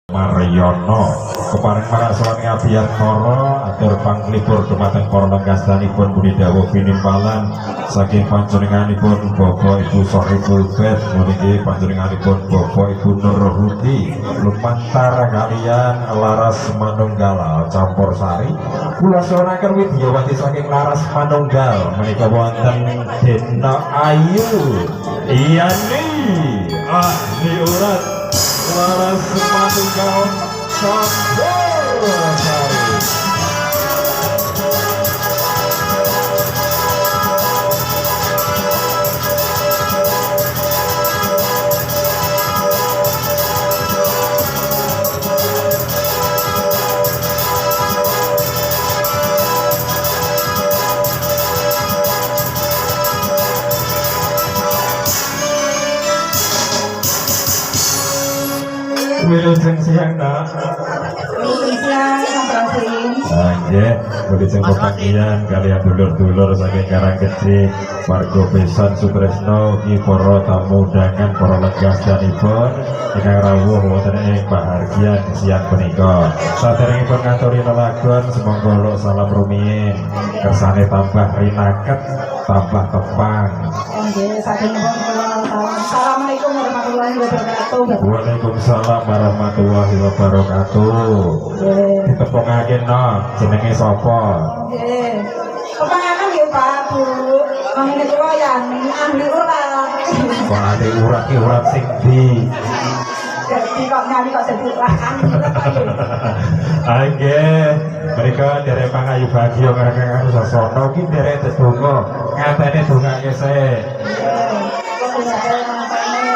Mariono keparing maraswan ngabiyan koro atur panglipur dumateng para lenggasanipun budi dawuh pinimpalan saking panjenenganipun Bapak Ibu Sohibul Bed menika panjenenganipun Bapak Ibu Nurhudi lumantar kalian Laras Manunggal campur sari kula suwunaken widyawati saking Laras Manunggal menika wonten Dina Ayu iyani ahli urat Laras Manunggal campur sari. Wilujeng siang nak. Siang Sampurasun. Nggih, wilujeng pepanggihan kalian dulur-dulur saking Karangkedhik, warga Besan Sutresno ugi para tamu undangan para lenggasanipun ingkang rawuh wonten ing pahargyan siang punika. Saderengipun ngaturi lelagon semonggo salam rumiyin kersane tambah rinaket tambah tepang. Nggih, saderengipun kula Assalamualaikum warahmatullahi wabarakatuh. Waalaikumsalam warahmatullahi wabarakatuh. Nggih. Ditepungake no, jenenge sapa? Nggih. Kepangaken nggih Pak Bu. Mangene kula yani ahli urat. Kok ahli urat ki urat sing di. Jadi kok nyari kok jadi ahli urat Pak. Nggih, mereka derek pangayu bagya karo sasana ki derek dedonga. Ngatene dongake sik.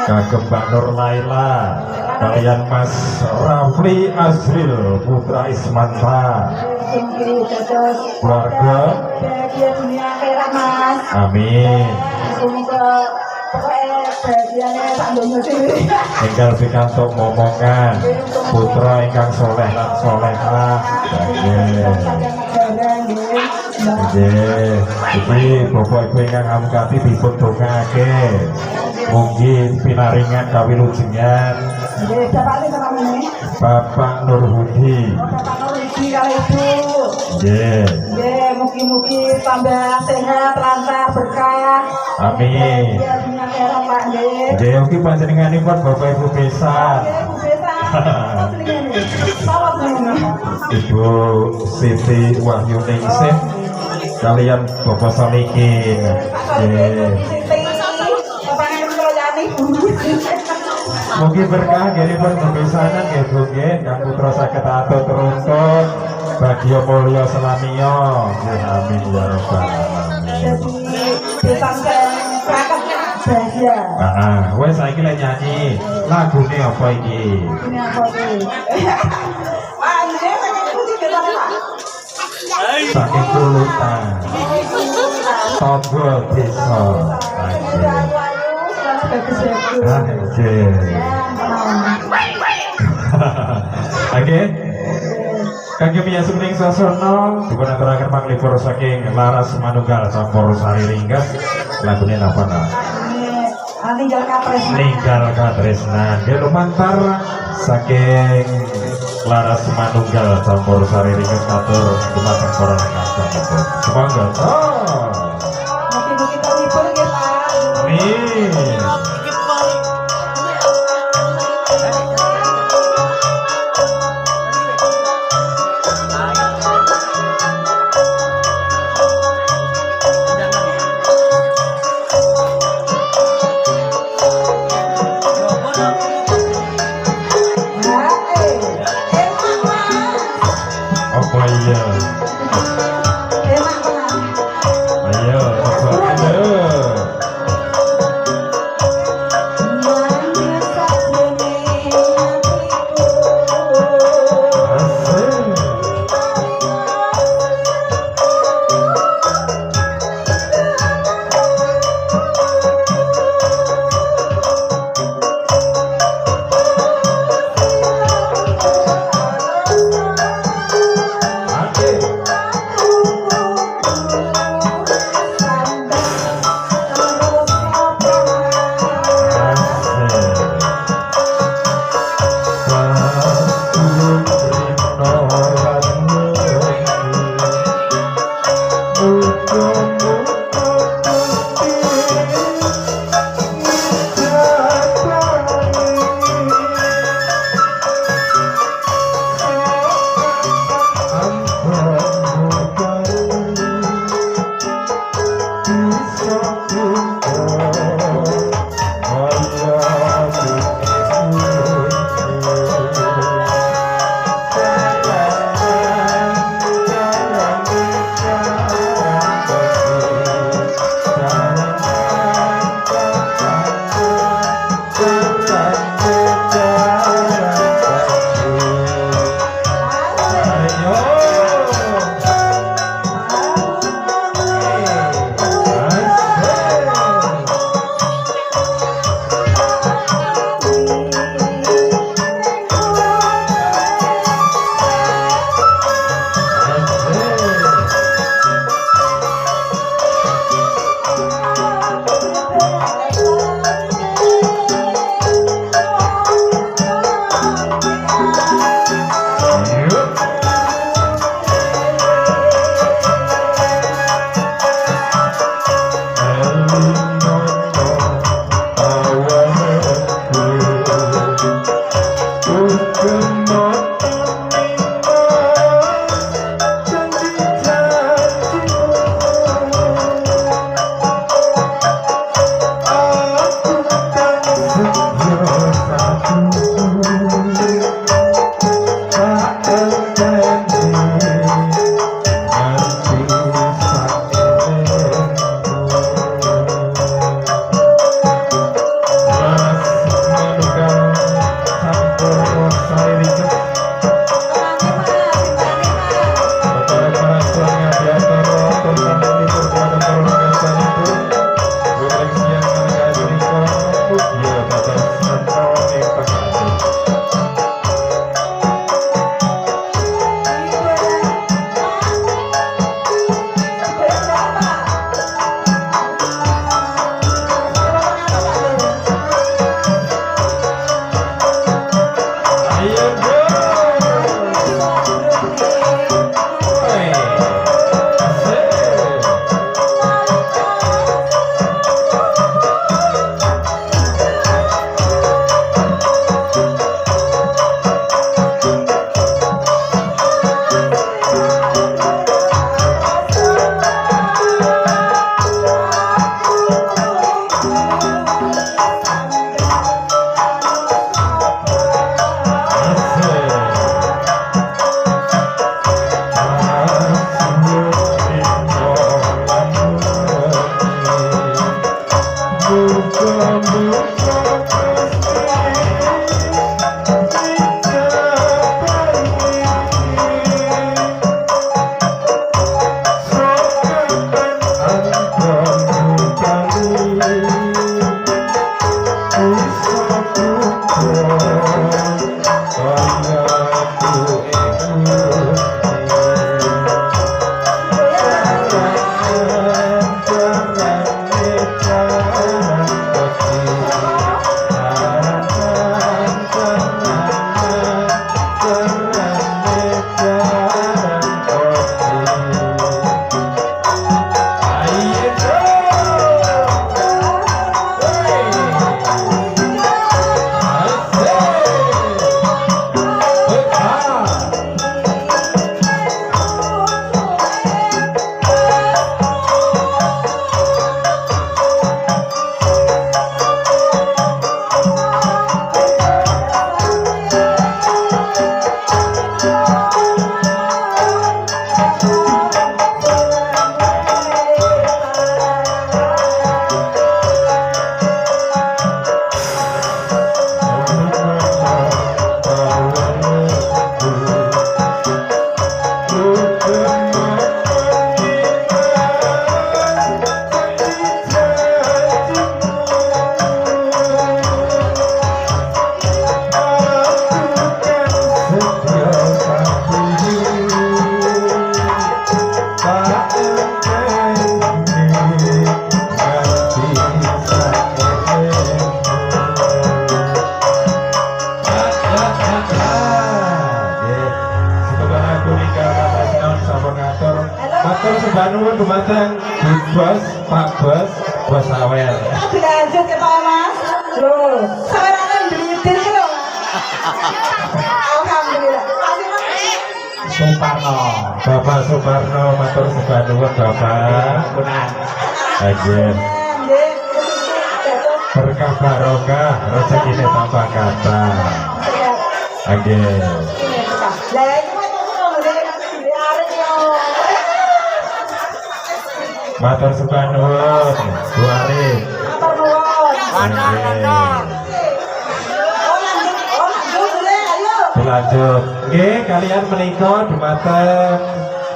Kagem Mbak Nur Laila kalian Mas Rafli Azril Putra Ismanta keluarga bahagia dunia akhirat Mas. amin. Semoga pokoknya bahagianya sak donya dhewe. Enggal pikantuk momongan putra ingkang soleh lan solehah. Nggih. Nggih, iki Bapak Ibu ingkang amkati dipun dongake. Mugi pinaringan kawilujengan Nggih, bapakne namanya Bapak Nurhudi. Bapak Nurhudi kali Ibu. Nggih. Nggih, mugi-mugi tambah sehat, lancar, berkah. Amin. Ya dunia akhirat Pak nggih. Nggih, ugi panjenenganipun Bapak Ibu Besan. Nggih, Bu Besa. Apa jenenge? Salam ngono. Ibu Siti Wahyuningsih kalian Bapak Solikin. Nggih. Mugi berkah nggihipun bebesanan nggih Bu nggih, kang putra saged atut runtun bagya mulya selamiya. Nggih amin ya rabbal alamin. Jadi besan prakat bahagia. Wes saiki lek nyanyi lagune apa iki? Ini apa iki? Wah, ini saking pundi besan Pak? Saking Kulutan. Togo desa. Oke, kangge miyas ning sasana dipun aturaken panglipur saking Laras Manunggal campur sari ringgas lagune napa nak? Ninggal Katresna. Ninggal Katresna nggih lumantar saking Laras Manunggal campur sari ringgas atur dumateng para lenggasanipun. Semoga Mugi-mugi terhibur nggih Pak. amin. Iya Matur sembah nuwun dumateng Bu Bos, Pak Bos, Bos Awel. Dilanjut ya Pak Mas. Loh, saweran blitir ki lho. Alhamdulillah. Suparno. Bapak Suparno, matur sembah nuwun Bapak. Punan. Ajen. Nggih, Berkah barokah, rezekine tambah kata. Agen. lah iki kok ngene arek yo. Matur sembah nuwun, Bu Arif. Matur nuwun. Agen. Oh lanjut boleh ayo. Dilanjut. Nggih, kalian menika dumateng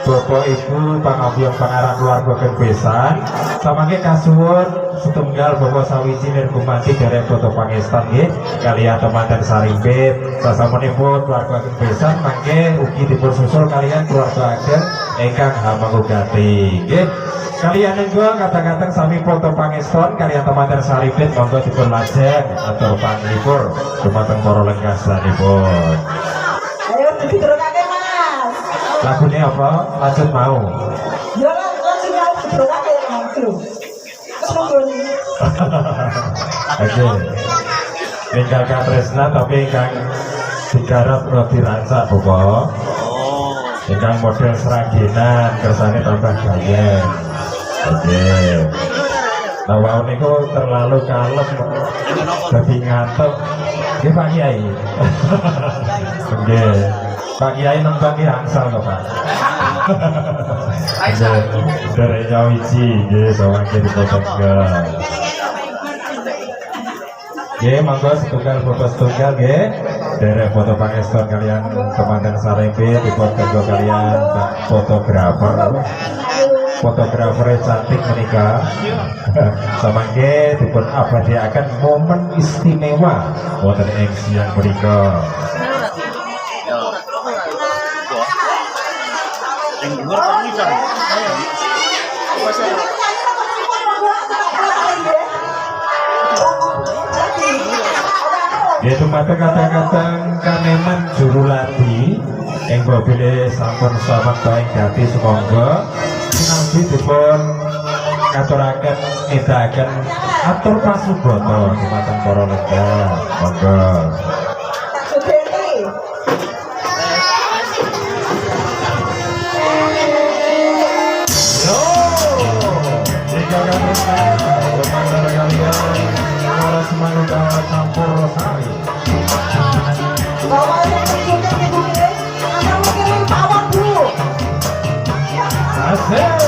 Bapak Ibu pangabiyang pangarang keluarga Gembesan samangke kasuwun setunggal Bapak sawijining bupati derek Boto Pangestan nggih kaliyan temanten Sarimpit sasampunipun keluarga Gembesan mangke ugi dipun susul kalian keluarga ageng ingkang hamangugati nggih kaliyan nenggo kata-kata sami Boto Pangestan kaliyan temanten Sarimpit monggo dipun lajeng atur panglipur dumateng para lenggasanipun. Ayo diterusake Mas. Lagunya apa? Lanjut mau. Ya langsung mau diterusake Mas. Terus Oke. Tinggal Kak Tresna tapi ingkang digarap roti rancak bapak. Ingkang model seragenan kersane tambah gayen. Oke. Nah, wau niku terlalu kalem dadi ngantuk. Nggih Pak Kiai. Nggih. Pak Kiai nembang ki angsal to, Pak. Dari nyawiji nggih sawangke dipotong. Nggih, monggo setunggal foto setunggal nggih. Derek foto pangeston kalian teman-teman Sarempe dipot kanggo kalian fotografer cantik menikah. Samangke dipun abadiaken momen istimewa wonten ing siang menika. Yaitu mata kata-kata kaneman juru ladi yang bobile sampun selamat baik hati semoga sinambi dipun ngaturaken ngedaken atur pasuboto dumateng para lega monggo. Semangat campur sari. Asik.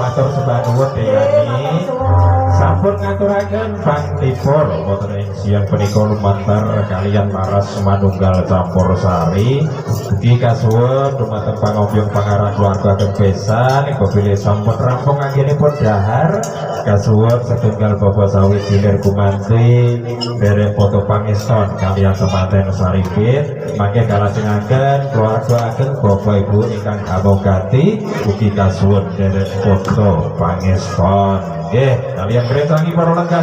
Matur sembah nuwun Deyani sampun ngaturaken pangtipur wonten ing siang punika lumantar kalian maras manunggal campur sari ugi kasuwun dumateng pangombyong pangarah keluarga kebesan apabila sampun rampung anggenipun dahar kasuwun setunggal bapak sawit hilir gumanti derek foto pangeston kalian temanten saripit mangke kalajengaken keluarga ageng bapak ibu ingkang amogati ugi kasuwun derek foto pangeston nggih kalian beretangi para lenggah